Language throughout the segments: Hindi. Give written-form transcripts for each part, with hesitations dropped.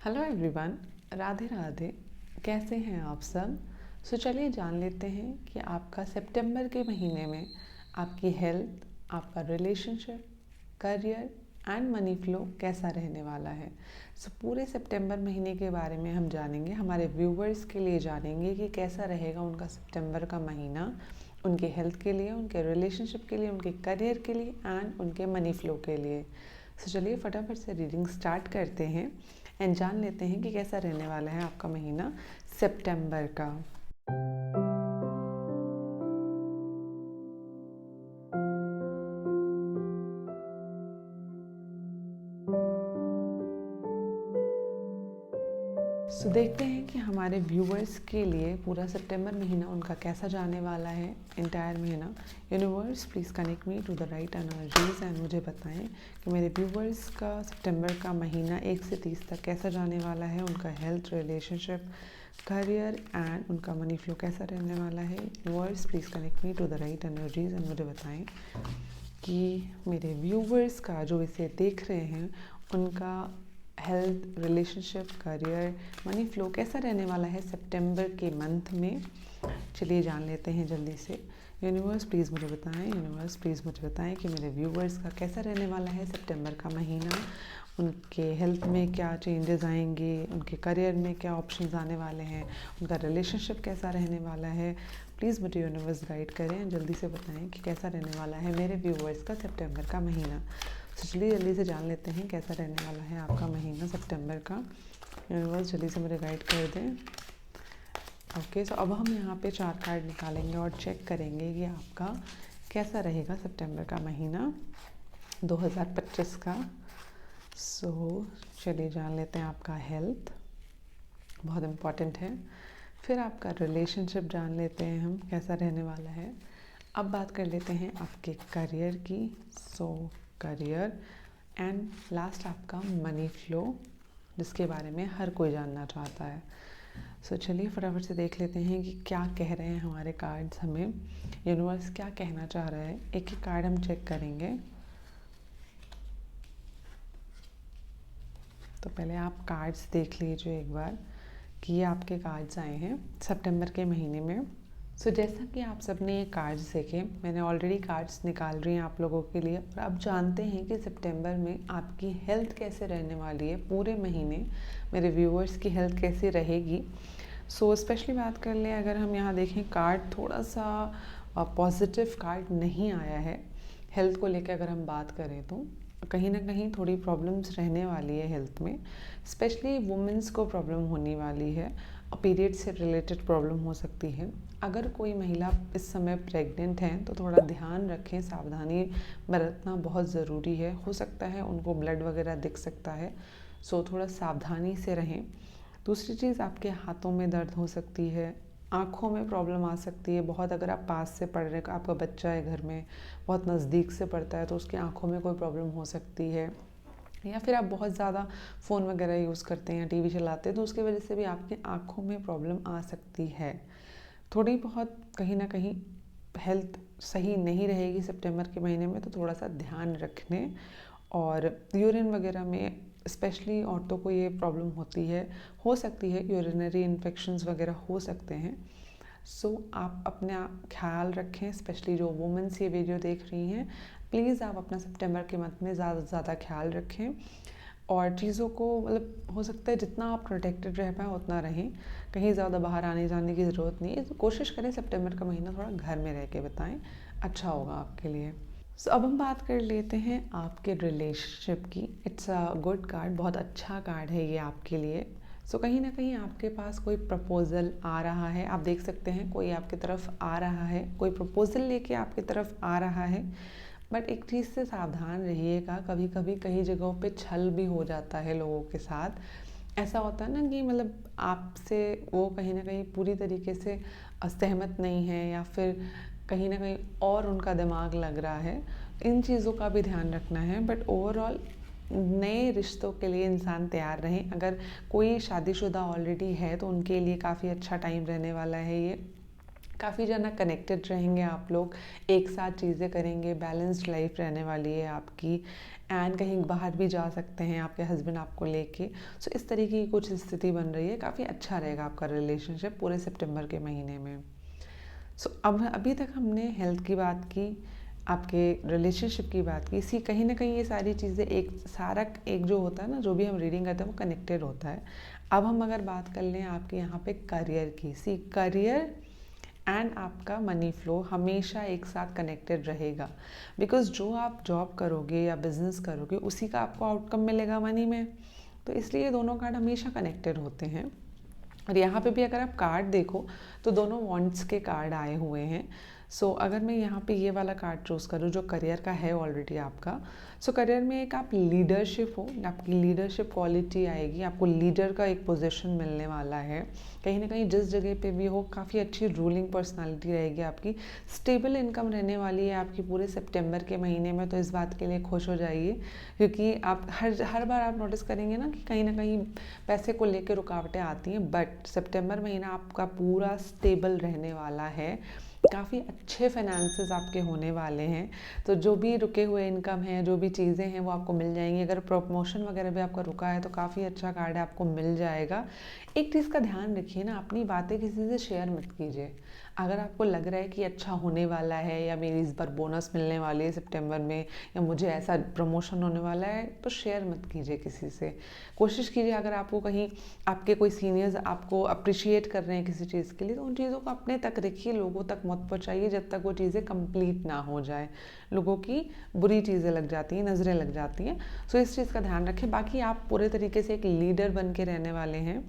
Hello everyone, Radhe Radhe. कैसे हैं आप सब? चलिए जान लेते हैं कि आपका सितंबर के महीने में आपकी हेल्थ, आपका relationship, career and money flow कैसा रहने वाला है। पूरे सितंबर महीने के बारे में हम जानेंगे, हमारे व्यूवर्स के लिए जानेंगे कि कैसा रहेगा उनका सितंबर का महीना, उनके हेल्थ के लिए, उनके रिलेशनशिप के लिए, उनके करियर के लिए एंड उनके मनी फ्लो के लिए। चलिए फटाफट से रीडिंग स्टार्ट करते हैं एंड जान लेते हैं कि कैसा रहने वाला है आपका महीना सितंबर का। देखते हैं कि हमारे व्यूवर्स के लिए पूरा सितंबर महीना उनका कैसा जाने वाला है, इंटायर महीना। Universe please connect me to the right energies and मुझे बताएं कि मेरे व्यूवर्स का सितंबर का महीना 1 से 30 तक कैसा जाने वाला है, उनका हेल्थ, रिलेशनशिप, करियर एंड उनका मनी फ्लो कैसा रहने वाला है। Universe please connect me to the right energies and मुझे बताएं कि मेरे व्यूवर्स का जो इसे देख रहे हैं उनका health, relationship, career, money flow कैसा रहने वाला है सितंबर के मंथ में। चलिए जान लेते हैं जल्दी से। यूनिवर्स प्लीज़ मुझे बताएं, यूनिवर्स प्लीज़ मुझे बताएं कि मेरे व्यूवर्स का कैसा रहने वाला है सितंबर का महीना। उनके हेल्थ में क्या चेंजेस आएंगे, उनके करियर में क्या ऑप्शंस आने वाले हैं, उनका रिलेशनशिप कैसा रहने वाला है। प्लीज़ मुझे यूनिवर्स गाइड करें, जल्दी से बताएं कि कैसा रहने वाला है मेरे व्यूवर्स का सितंबर का महीना। चलिए जल्दी से जान लेते हैं कैसा रहने वाला है आपका महीना सितंबर का। यूनिवर्स जल्दी से मुझे गाइड कर दें। ओके, सो अब हम यहाँ पे 4 कार्ड निकालेंगे और चेक करेंगे कि आपका कैसा रहेगा सितंबर का महीना 2025 का। चलिए जान लेते हैं आपका हेल्थ, बहुत इम्पॉर्टेंट है। फिर आपका रिलेशनशिप जान लेते हैं हम कैसा रहने वाला है। अब बात कर लेते हैं आपके करियर की। करियर एंड लास्ट आपका मनी फ्लो, जिसके बारे में हर कोई जानना चाहता है। चलिए फटाफट से देख लेते हैं कि क्या कह रहे हैं हमारे कार्ड्स हमें, यूनिवर्स क्या कहना चाह रहा है। एक एक कार्ड हम चेक करेंगे। तो पहले आप कार्ड्स देख लीजिए एक बार कि ये आपके कार्ड्स आए हैं सितंबर के महीने में। जैसा कि आप सबने ये कार्ड्स देखे, मैंने ऑलरेडी कार्ड्स निकाल रही हैं आप लोगों के लिए। और अब जानते हैं कि सितंबर में आपकी हेल्थ कैसे रहने वाली है, पूरे महीने मेरे व्यूअर्स की हेल्थ कैसे रहेगी। स्पेशली बात कर लें, अगर हम यहाँ देखें कार्ड थोड़ा सा पॉजिटिव कार्ड नहीं आया है हेल्थ को लेकर। अगर हम बात करें तो कहीं ना कहीं थोड़ी प्रॉब्लम्स रहने वाली है हेल्थ में, स्पेशली वुमेंस को प्रॉब्लम होने वाली है। पीरियड से रिलेटेड प्रॉब्लम हो सकती है। अगर कोई महिला इस समय प्रेग्नेंट है तो थोड़ा ध्यान रखें, सावधानी बरतना बहुत ज़रूरी है। हो सकता है उनको ब्लड वगैरह दिख सकता है, थोड़ा सावधानी से रहें। दूसरी चीज़, आपके हाथों में दर्द हो सकती है, आँखों में प्रॉब्लम आ सकती है बहुत। अगर आप पास से पढ़ रहे हैं, आपका बच्चा है घर में, बहुत नज़दीक से पढ़ता है, तो उसकी आँखों में कोई प्रॉब्लम हो सकती है। या फिर आप बहुत ज़्यादा फ़ोन वगैरह यूज़ करते हैं या टीवी चलाते हैं, तो उसकी वजह से भी आपकी आँखों में प्रॉब्लम आ सकती है। थोड़ी बहुत कहीं ना कहीं हेल्थ सही नहीं रहेगी सितंबर के महीने में, तो थोड़ा सा ध्यान रखने। और यूरिन वगैरह में स्पेशली औरतों को ये प्रॉब्लम होती है, हो सकती है यूरिनरी इन्फेक्शंस वगैरह हो सकते हैं। आप अपना ख्याल रखें, स्पेशली जो वुमेन्स ये वीडियो देख रही हैं, प्लीज़ आप अपना सितंबर के मंथ में ज़्यादा से ज़्यादा ख्याल रखें। और चीज़ों को मतलब हो सकता है जितना आप प्रोटेक्टेड रह पाएँ उतना रहें। कहीं ज़्यादा बाहर आने जाने की ज़रूरत नहीं है। तो कोशिश करें सितंबर का महीना थोड़ा घर में रह के बिताएं, अच्छा होगा आपके लिए। अब हम बात कर लेते हैं आपके रिलेशनशिप की। इट्स अ गुड कार्ड, बहुत अच्छा कार्ड है ये आपके लिए। कहीं ना कहीं आपके पास कोई प्रपोज़ल आ रहा है, आप देख सकते हैं कोई आपकी तरफ आ रहा है, कोई प्रपोज़ल लेके आपकी तरफ आ रहा है। बट एक चीज़ से सावधान रहिएगा, कभी कभी कई जगहों पे छल भी हो जाता है लोगों के साथ। ऐसा होता है ना कि मतलब आपसे वो कहीं ना कहीं पूरी तरीके से असहमत नहीं है, या फिर कहीं ना कहीं और उनका दिमाग लग रहा है। इन चीज़ों का भी ध्यान रखना है। बट ओवरऑल नए रिश्तों के लिए इंसान तैयार रहें। अगर कोई शादीशुदा ऑलरेडी है तो उनके लिए काफ़ी अच्छा टाइम रहने वाला है ये। काफ़ी ज़्यादा कनेक्टेड रहेंगे आप लोग, एक साथ चीज़ें करेंगे, बैलेंस्ड लाइफ रहने वाली है आपकी। एंड कहीं बाहर भी जा सकते हैं आपके हस्बैंड आपको लेके। सो इस तरीके की कुछ स्थिति बन रही है, काफ़ी अच्छा रहेगा आपका रिलेशनशिप पूरे सितंबर के महीने में। सो अब अभी तक हमने हेल्थ की बात की, आपके रिलेशनशिप की बात की। सी कहीं ना कहीं ये सारी चीज़ें एक जो होता है ना, जो भी हम रीडिंग करते हैं वो कनेक्टेड होता है। अब हम अगर बात कर लें आपके यहाँ पे करियर की, सी करियर एंड आपका मनी फ्लो हमेशा एक साथ कनेक्टेड रहेगा। बिकॉज जो आप जॉब करोगे या बिजनेस करोगे उसी का आपको आउटकम मिलेगा मनी में। तो इसलिए दोनों कार्ड हमेशा कनेक्टेड होते हैं। और यहाँ पे भी अगर आप कार्ड देखो तो दोनों वॉन्ट्स के कार्ड आए हुए हैं। सो अगर मैं यहाँ पे ये वाला कार्ड चूज़ करूँ जो करियर का है ऑलरेडी आपका, सो करियर में एक आप लीडरशिप हो, आपकी लीडरशिप क्वालिटी आएगी, आपको लीडर का एक पोजीशन मिलने वाला है। कहीं ना कहीं जिस जगह पे भी हो काफ़ी अच्छी रूलिंग पर्सनालिटी रहेगी आपकी। स्टेबल इनकम रहने वाली है आपकी पूरे सितंबर के महीने में, तो इस बात के लिए खुश हो जाइए। क्योंकि आप हर बार आप नोटिस करेंगे ना कि कहीं ना कहीं पैसे को लेकर रुकावटें आती हैं, बट सितंबर महीना आपका पूरा स्टेबल रहने वाला है। काफ़ी अच्छे फाइनेंसेस आपके होने वाले हैं। तो जो भी रुके हुए इनकम है, जो भी चीज़ें हैं वो आपको मिल जाएंगी। अगर प्रमोशन वगैरह भी आपका रुका है तो काफ़ी अच्छा कार्ड है, आपको मिल जाएगा। एक चीज़ का ध्यान रखिए ना, अपनी बातें किसी से शेयर मत कीजिए। अगर आपको लग रहा है कि अच्छा होने वाला है या मेरी इस बार बोनस मिलने वाली है सितंबर में, या मुझे ऐसा प्रमोशन होने वाला है, तो शेयर मत कीजिए किसी से। कोशिश कीजिए अगर आपको कहीं आपके कोई सीनियर्स आपको अप्रिशिएट कर रहे हैं किसी चीज़ के लिए, तो उन चीज़ों को अपने तक रखिए, लोगों तक मत पहुँचाइए जब तक वो चीज़ें कंप्लीट ना हो जाए। लोगों की बुरी चीज़ें लग जाती हैं, नज़रें लग जाती हैं। सो इस चीज़ का ध्यान रखें। बाकी आप पूरे तरीके से एक लीडर बन के रहने वाले हैं,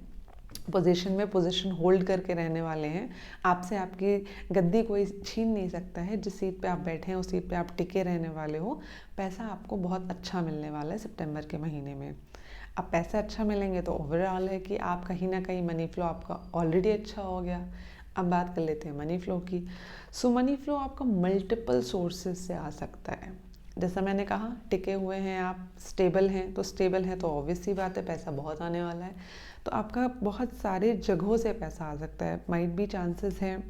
पोजीशन होल्ड करके रहने वाले हैं। आपसे आपकी गद्दी कोई छीन नहीं सकता है। जिस सीट पे आप बैठे हैं उस सीट पे आप टिके रहने वाले हो। पैसा आपको बहुत अच्छा मिलने वाला है सितंबर के महीने में। अब पैसे अच्छा मिलेंगे तो ओवरऑल है कि आप कहीं ना कहीं मनी फ्लो आपका ऑलरेडी अच्छा हो गया। अब बात कर लेते हैं मनी फ्लो की। सो मनी फ्लो आपका मल्टीपल सोर्सेज से आ सकता है। जैसा मैंने कहा, टिके हुए हैं आप, स्टेबल हैं, तो स्टेबल है तो ऑब्वियस सी बात है पैसा बहुत आने वाला है। तो आपका बहुत सारे जगहों से पैसा आ सकता है। माइट भी चांसेस हैं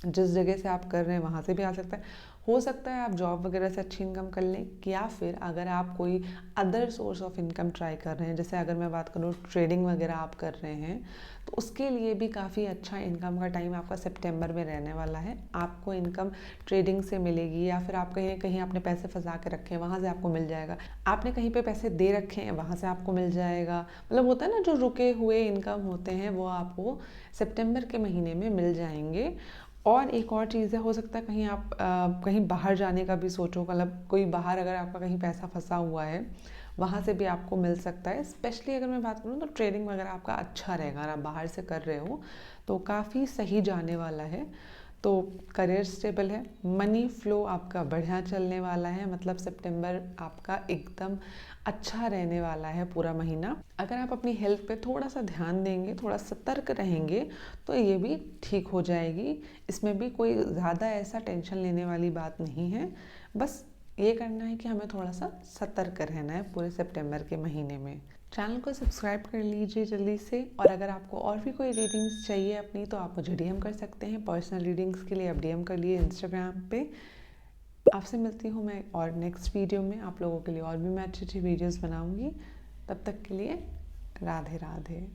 जिस जगह से आप कर रहे हैं वहाँ से भी आ सकता है। हो सकता है आप जॉब वगैरह से अच्छी इनकम कर लें, या फिर अगर आप कोई other source of income try कर रहे हैं, जैसे अगर मैं बात करूँ ट्रेडिंग वगैरह आप कर रहे हैं, तो उसके लिए भी काफ़ी अच्छा इनकम का टाइम आपका सितंबर में रहने वाला है। आपको इनकम ट्रेडिंग से मिलेगी, या फिर आप कहीं कहीं आपने पैसे फंसा के रखे हैं वहाँ से आपको मिल जाएगा। आपने कहीं पे पैसे दे रखे हैं वहाँ से आपको मिल जाएगा। मतलब होता है ना, जो रुके हुए इनकम होते हैं वो आपको सितंबर के महीने में मिल जाएंगे। और एक और चीज़ है, हो सकता है कहीं आप कहीं बाहर जाने का भी सोचो, मतलब कोई बाहर अगर आपका कहीं पैसा फंसा हुआ है वहाँ से भी आपको मिल सकता है। स्पेशली अगर मैं बात करूँ तो ट्रेडिंग वगैरह आपका अच्छा रहेगा। अगर आप बाहर से कर रहे हो तो काफ़ी सही जाने वाला है। तो करियर स्टेबल है, मनी फ्लो आपका बढ़िया चलने वाला है। मतलब सितंबर आपका एकदम अच्छा रहने वाला है पूरा महीना। अगर आप अपनी हेल्थ पे थोड़ा सा ध्यान देंगे, थोड़ा सतर्क रहेंगे, तो ये भी ठीक हो जाएगी। इसमें भी कोई ज़्यादा ऐसा टेंशन लेने वाली बात नहीं है। बस ये करना है कि हमें थोड़ा सा सतर्क रहना है पूरे सितंबर के महीने में। चैनल को सब्सक्राइब कर लीजिए जल्दी से। और अगर आपको और भी कोई रीडिंग्स चाहिए अपनी, तो आप मुझे डीएम कर सकते हैं। पर्सनल रीडिंग्स के लिए आप डीएम कर लिए इंस्टाग्राम पे। आपसे मिलती हूँ मैं और नेक्स्ट वीडियो में। आप लोगों के लिए और भी मैं अच्छी अच्छी वीडियोस बनाऊँगी। तब तक के लिए राधे राधे।